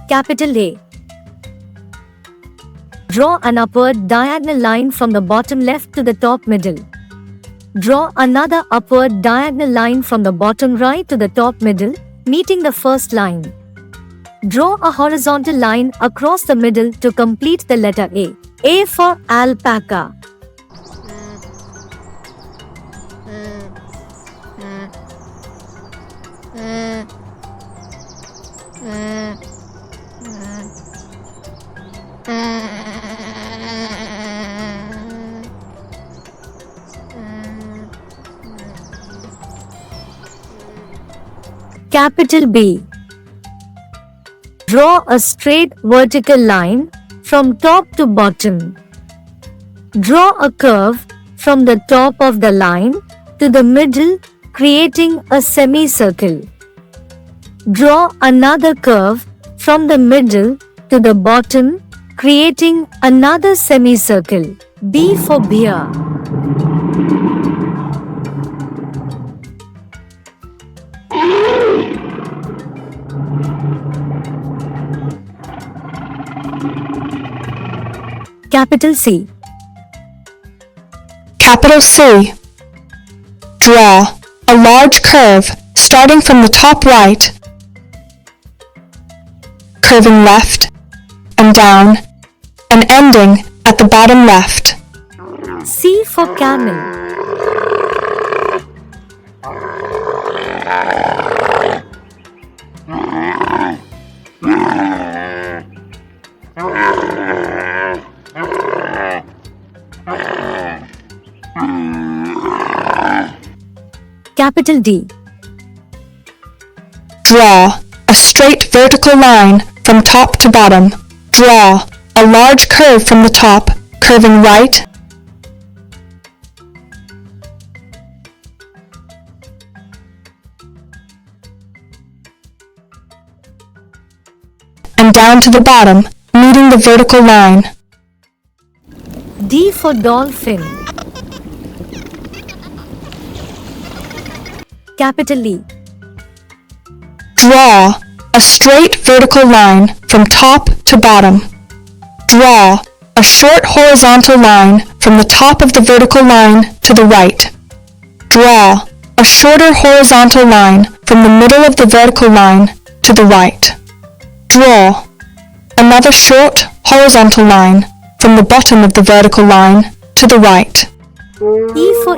Capital A. Draw an upward diagonal line from the bottom left to the top middle. Draw another upward diagonal line from the bottom right to the top middle, meeting the first line. Draw a horizontal line across the middle to complete the letter A. A for alpaca. Capital B. Draw a straight vertical line from top to bottom. Draw a curve from the top of the line to the middle, creating a semicircle. Draw another curve from the middle to the bottom, creating another semicircle. B for beer. Capital C. Capital C. Draw a large curve starting from the top right, curving left and down, and ending at the bottom left. C for camel. Capital D. Draw a straight vertical line from top to bottom. Draw a large curve from the top, curving right and down to the bottom, meeting the vertical line. D for dolphin. Capital E. Draw a straight vertical line from top to bottom. Draw a short horizontal line from the top of the vertical line to the right. Draw a shorter horizontal line from the middle of the vertical line to the right. Draw another short horizontal line from the bottom of the vertical line to the right. E for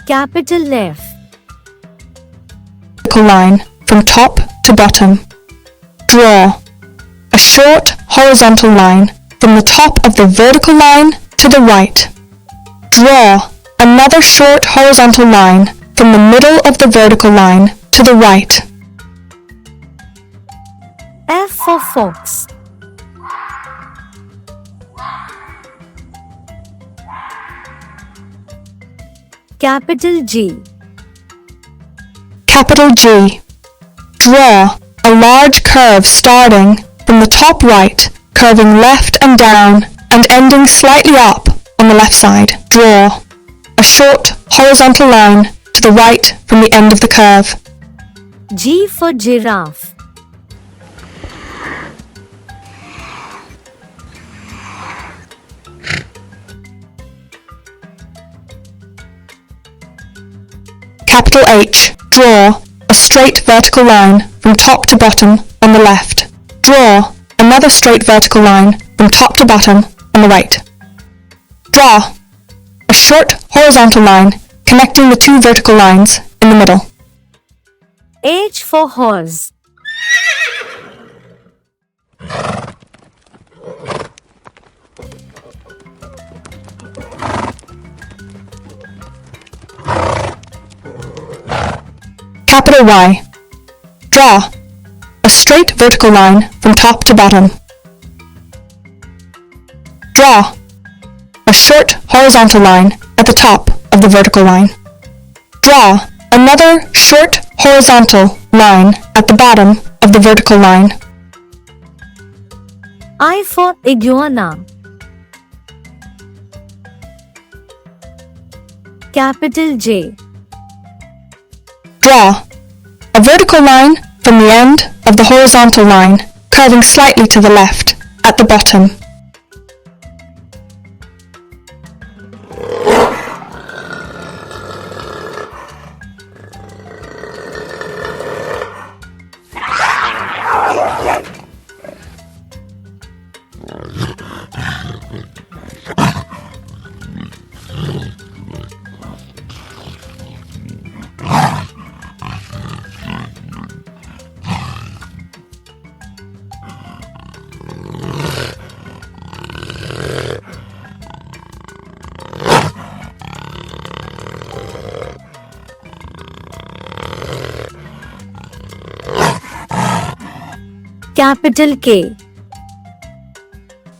Capital F. Vertical line from top to bottom. Draw a short horizontal line from the top of the vertical line to the right. Draw another short horizontal line from the middle of the vertical line to the right. F for fox. Capital G. Capital G. Draw a large curve starting from the top right, curving left and down, and ending slightly up on the left side. Draw a short horizontal line to the right from the end of the curve. G for giraffe. Capital H. Draw a straight vertical line from top to bottom on the left. Draw another straight vertical line from top to bottom on the right. Draw a short horizontal line connecting the two vertical lines in the middle. H for horse. Capital Y. Draw a straight vertical line from top to bottom. Draw a short horizontal line at the top of the vertical line. Draw another short horizontal line at the bottom of the vertical line. I for iguana. Capital J. Draw a vertical line from the end of the horizontal line, curving slightly to the left at the bottom. Capital K.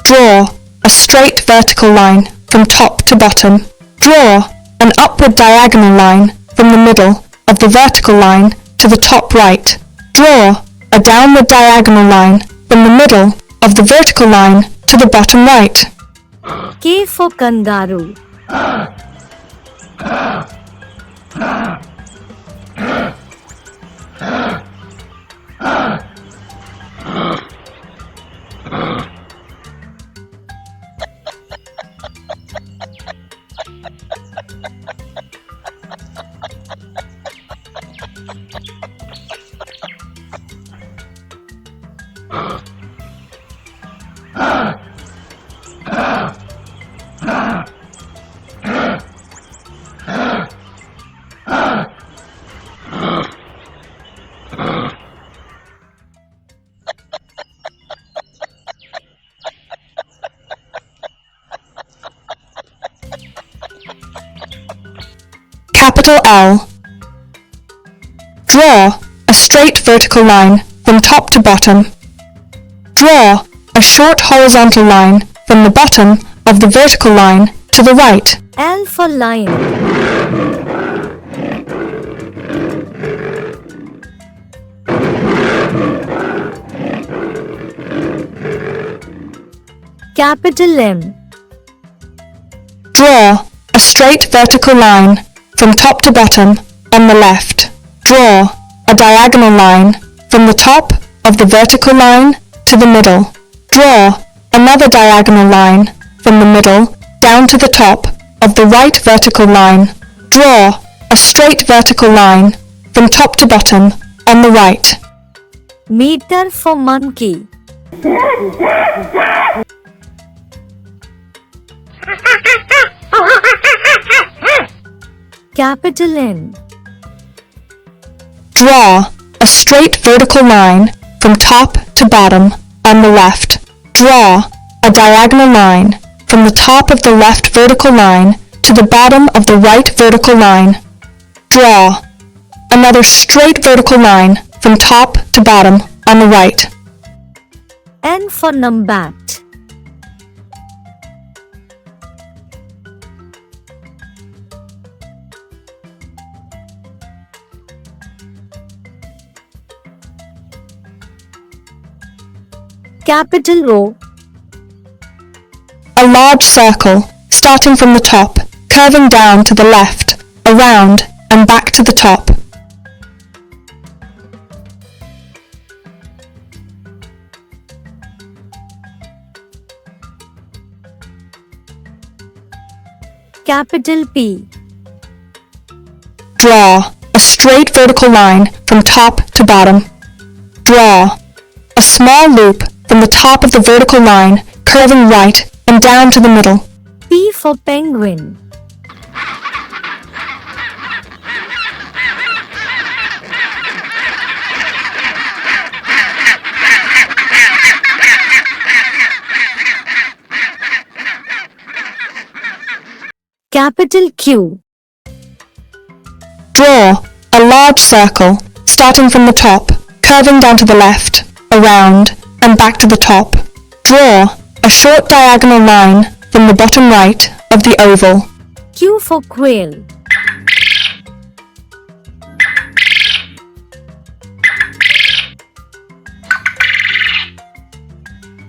Draw a straight vertical line from top to bottom. Draw an upward diagonal line from the middle of the vertical line to the top right. Draw a downward diagonal line from the middle of the vertical line to the bottom right. K for kangaroo. Capital L. Draw a straight vertical line from top to bottom. Draw a short horizontal line from the bottom of the vertical line to the right. L for lion. Capital M. Draw a straight vertical line from top to bottom on the left. Draw a diagonal line from the top of the vertical line to the middle. Draw another diagonal line from the middle down to the top of the right vertical line. Draw a straight vertical line from top to bottom on the right. Meter for monkey. Capital N. Draw a straight vertical line from top to bottom on the left. Draw a diagonal line from the top of the left vertical line to the bottom of the right vertical line. Draw another straight vertical line from top to bottom on the right. N for Numbat. Capital O. A large circle starting from the top, curving down to the left, around and back to the top. Capital P. Draw a straight vertical line from top to bottom. Draw a small loop from the top of the vertical line, curving right and down to the middle. P for penguin. Capital Q. Draw a large circle starting from the top, curving down to the left, around, and back to the top. Draw a short diagonal line from the bottom right of the oval. Q for quail.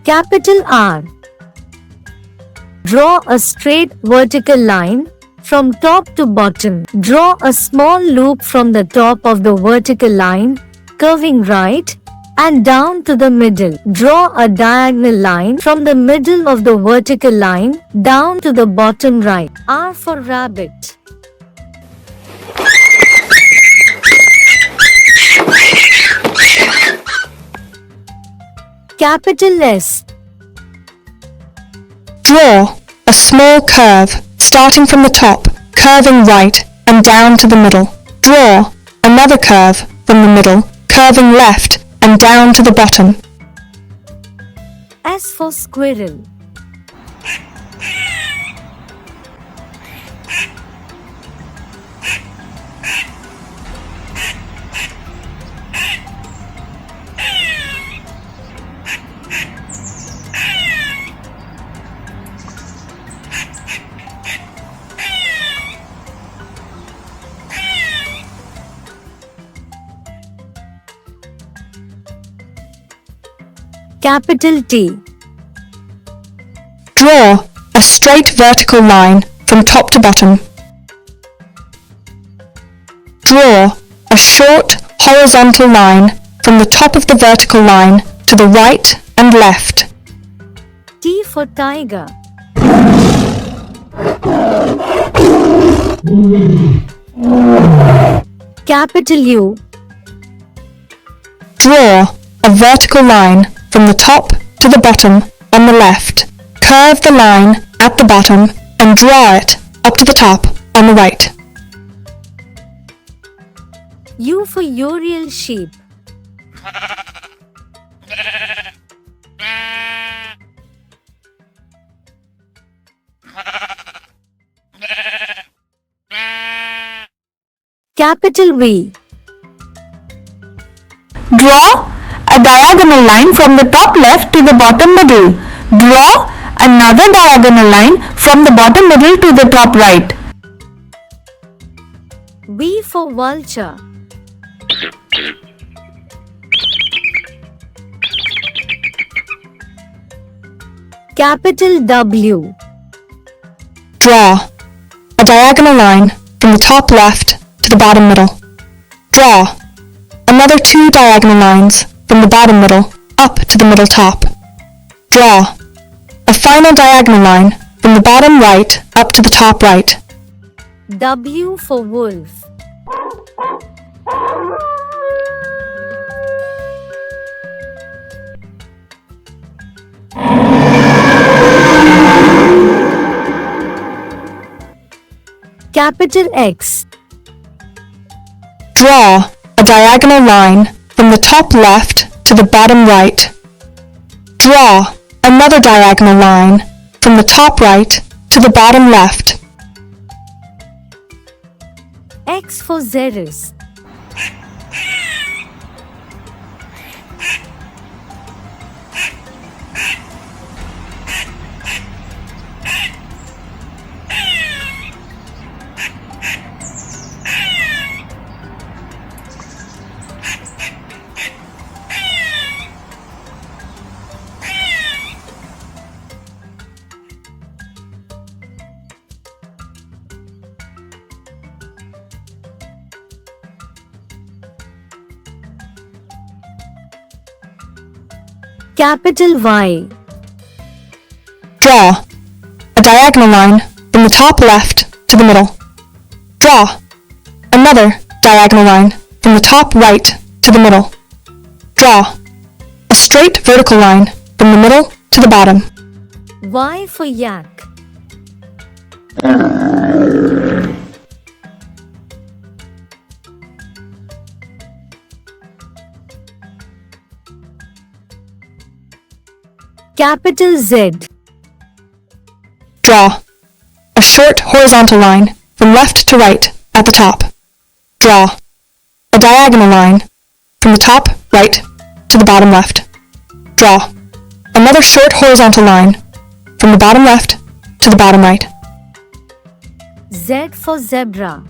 Capital R. Draw a straight vertical line from top to bottom. Draw a small loop from the top of the vertical line, curving right and down to the middle. Draw a diagonal line from the middle of the vertical line down to the bottom right. R for rabbit. Capital S. Draw a small curve starting from the top, curving right and down to the middle. Draw another curve from the middle, curving left and down to the bottom. S for squirrel. Capital T. Draw a straight vertical line from top to bottom. Draw a short horizontal line from the top of the vertical line to the right and left. T for tiger. Capital U. Draw a vertical line from the top to the bottom on the left. Curve the line at the bottom and draw it up to the top on the right. U for Uriel sheep. Capital V. Draw a diagonal line from the top left to the bottom middle. Draw another diagonal line from the bottom middle to the top right. V for vulture. Capital W. Draw a diagonal line from the top left to the bottom middle. Draw another 2 diagonal lines from the bottom middle up to the middle top. Draw a final diagonal line from the bottom right up to the top right. W for wolf. Capital X. Draw a diagonal line from the top left to the bottom right. Draw another diagonal line from the top right to the bottom left. X for Xeris. Capital Y. Draw a diagonal line from the top left to the middle. Draw another diagonal line from the top right to the middle. Draw a straight vertical line from the middle to the bottom. Y for yak. Capital Z. Draw a short horizontal line from left to right at the top. Draw a diagonal line from the top right to the bottom left. Draw another short horizontal line from the bottom left to the bottom right. Z for zebra.